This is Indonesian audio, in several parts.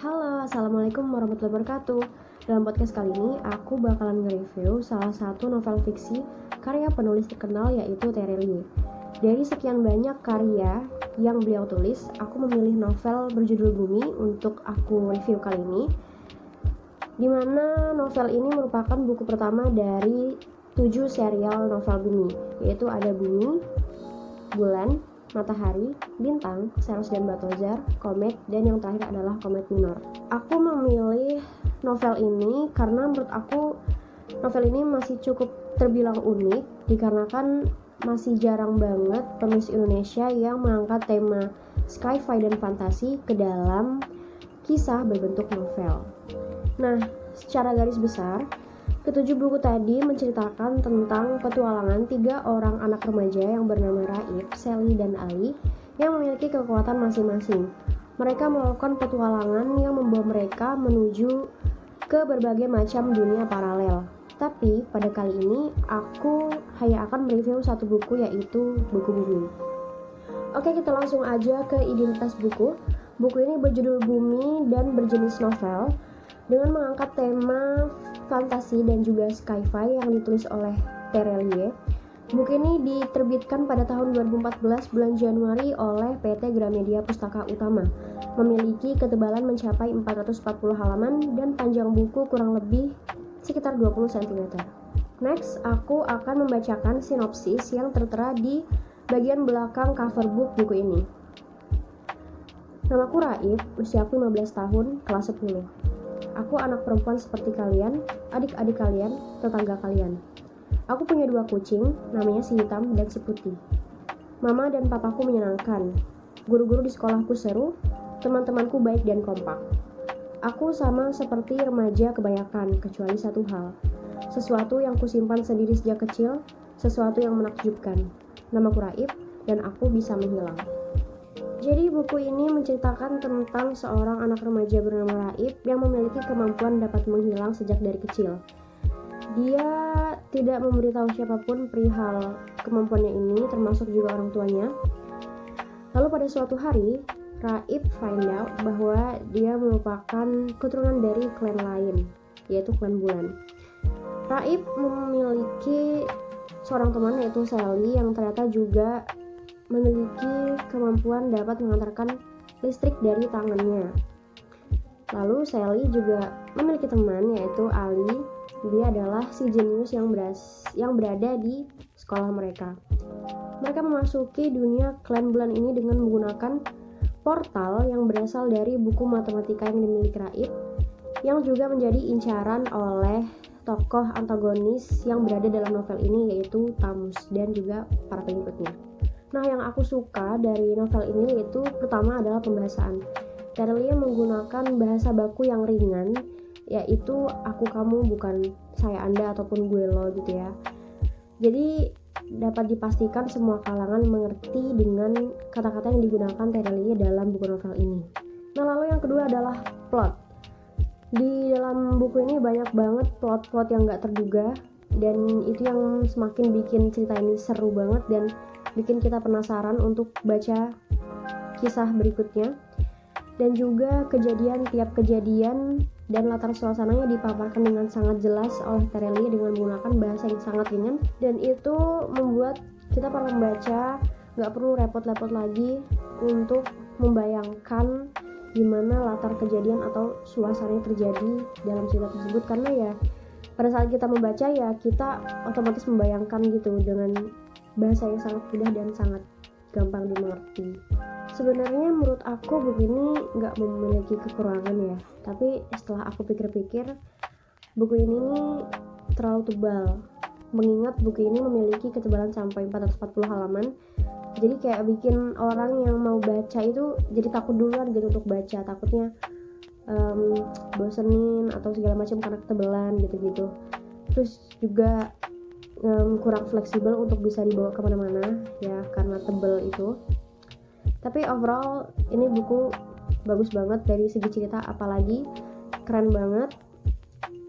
Halo, Assalamualaikum warahmatullahi wabarakatuh. Dalam podcast kali ini, aku bakalan nge-review salah satu novel fiksi karya penulis terkenal yaitu Terelie. Dari sekian banyak karya yang beliau tulis, aku memilih novel berjudul Bumi untuk aku review kali ini, dimana novel ini merupakan buku pertama dari 7 serial novel Bumi, yaitu ada Bumi, Bulan, Matahari, Bintang, Ceres dan Battlezar, Komet, dan yang terakhir adalah Komet Minor. Aku memilih novel ini karena menurut aku novel ini masih cukup terbilang unik dikarenakan masih jarang banget penulis Indonesia yang mengangkat tema sci-fi dan fantasi ke dalam kisah berbentuk novel. Nah, secara garis besar, ketujuh buku tadi menceritakan tentang petualangan 3 orang anak remaja yang bernama Raib, Sally, dan Ali yang memiliki kekuatan masing-masing. Mereka melakukan petualangan yang membawa mereka menuju ke berbagai macam dunia paralel. Tapi pada kali ini aku hanya akan mereview satu buku, yaitu buku Bumi. Oke, kita langsung aja ke identitas buku. Buku ini berjudul Bumi dan berjenis novel dengan mengangkat tema fantasi dan juga sci-fi yang ditulis oleh Terelie. Buku ini diterbitkan pada tahun 2014 bulan Januari oleh PT Gramedia Pustaka Utama. Memiliki ketebalan mencapai 440 halaman dan panjang buku kurang lebih sekitar 20 cm. Next, aku akan membacakan sinopsis yang tertera di bagian belakang cover book buku ini. Namaku Raib, usiaku 15 tahun, kelas 10. Aku anak perempuan seperti kalian, adik-adik kalian, tetangga kalian. Aku punya 2 kucing, namanya si hitam dan si putih. Mama dan papaku menyenangkan. Guru-guru di sekolahku seru, teman-temanku baik dan kompak. Aku sama seperti remaja kebanyakan, kecuali satu hal. Sesuatu yang kusimpan sendiri sejak kecil, sesuatu yang menakjubkan. Namaku Raib, dan aku bisa menghilang. Jadi buku ini menceritakan tentang seorang anak remaja bernama Raib yang memiliki kemampuan dapat menghilang sejak dari kecil. Dia tidak memberitahu siapapun perihal kemampuannya ini, termasuk juga orang tuanya. Lalu pada suatu hari, Raib find out bahwa dia merupakan keturunan dari klan lain, yaitu klan Bulan. Raib memiliki seorang teman yaitu Sally yang ternyata juga memiliki kemampuan dapat mengantarkan listrik dari tangannya. Lalu Sally juga memiliki teman yaitu Ali. Dia adalah si jenius yang berada di sekolah mereka. Mereka memasuki dunia klan Bulan ini dengan menggunakan portal yang berasal dari buku matematika yang dimiliki Raib, yang juga menjadi incaran oleh tokoh antagonis yang berada dalam novel ini, yaitu Tamus dan juga para pengikutnya. Nah, yang aku suka dari novel ini yaitu pertama adalah pembahasan. Terelie menggunakan bahasa baku yang ringan, yaitu aku kamu bukan saya anda ataupun gue lo gitu ya. Jadi dapat dipastikan semua kalangan mengerti dengan kata-kata yang digunakan Terelie dalam buku novel ini. Nah, lalu yang kedua adalah plot. Di dalam buku ini banyak banget plot-plot yang gak terduga, dan itu yang semakin bikin cerita ini seru banget dan bikin kita penasaran untuk baca kisah berikutnya. Dan juga tiap kejadian dan latar suasananya dipaparkan dengan sangat jelas oleh Terelie dengan menggunakan bahasa yang sangat ringan, dan itu membuat kita para pembaca gak perlu repot-repot lagi untuk membayangkan gimana latar kejadian atau suasananya terjadi dalam cerita tersebut, karena ya pada saat kita membaca ya kita otomatis membayangkan gitu dengan bahasa yang sangat mudah dan sangat gampang dimengerti. Sebenarnya menurut aku buku ini nggak memiliki kekurangan ya, tapi setelah aku pikir-pikir buku ini terlalu tebal, mengingat buku ini memiliki ketebalan sampai 440 halaman. Jadi kayak bikin orang yang mau baca itu jadi takut duluan gitu untuk baca, takutnya bosenin atau segala macam karena ketebalan gitu-gitu. Terus juga kurang fleksibel untuk bisa dibawa kemana-mana ya karena tebal itu. Tapi overall ini buku bagus banget dari segi cerita, apalagi keren banget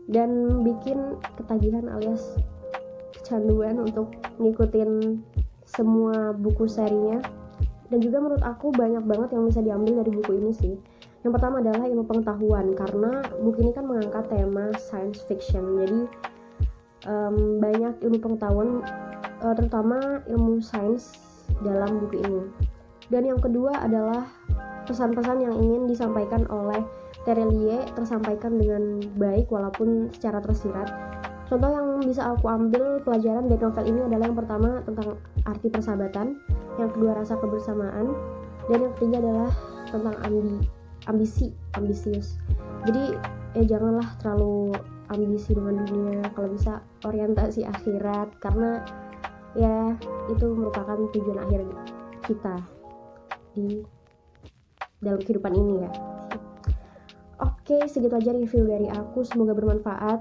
dan bikin ketagihan alias kecanduan untuk ngikutin semua buku serinya. Dan juga menurut aku banyak banget yang bisa diambil dari buku ini sih. Yang pertama adalah ilmu pengetahuan, karena buku ini kan mengangkat tema science fiction. Jadi banyak ilmu pengetahuan, terutama ilmu sains dalam buku ini. Dan yang kedua adalah pesan-pesan yang ingin disampaikan oleh Terelie tersampaikan dengan baik walaupun secara tersirat. Contoh yang bisa aku ambil pelajaran dari novel ini adalah yang pertama tentang arti persahabatan, yang kedua rasa kebersamaan, dan yang ketiga adalah tentang ambisius. Jadi janganlah terlalu ambisi dengan dunia, kalau bisa orientasi akhirat, karena ya itu merupakan tujuan akhir kita di dalam kehidupan ini ya. Oke, segitu aja review dari aku, semoga bermanfaat.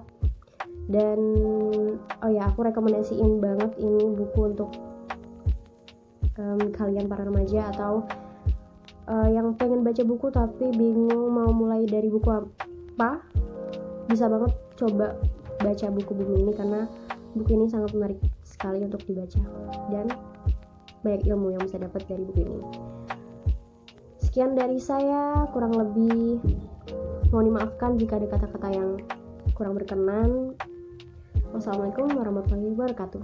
Dan aku rekomendasiin banget ini buku untuk kalian para remaja atau yang pengen baca buku tapi bingung mau mulai dari buku apa, bisa banget coba baca buku ini karena buku ini sangat menarik sekali untuk dibaca dan banyak ilmu yang bisa dapat dari buku ini. Sekian dari saya, kurang lebih mohon dimaafkan jika ada kata-kata yang kurang berkenan. Wassalamualaikum warahmatullahi wabarakatuh.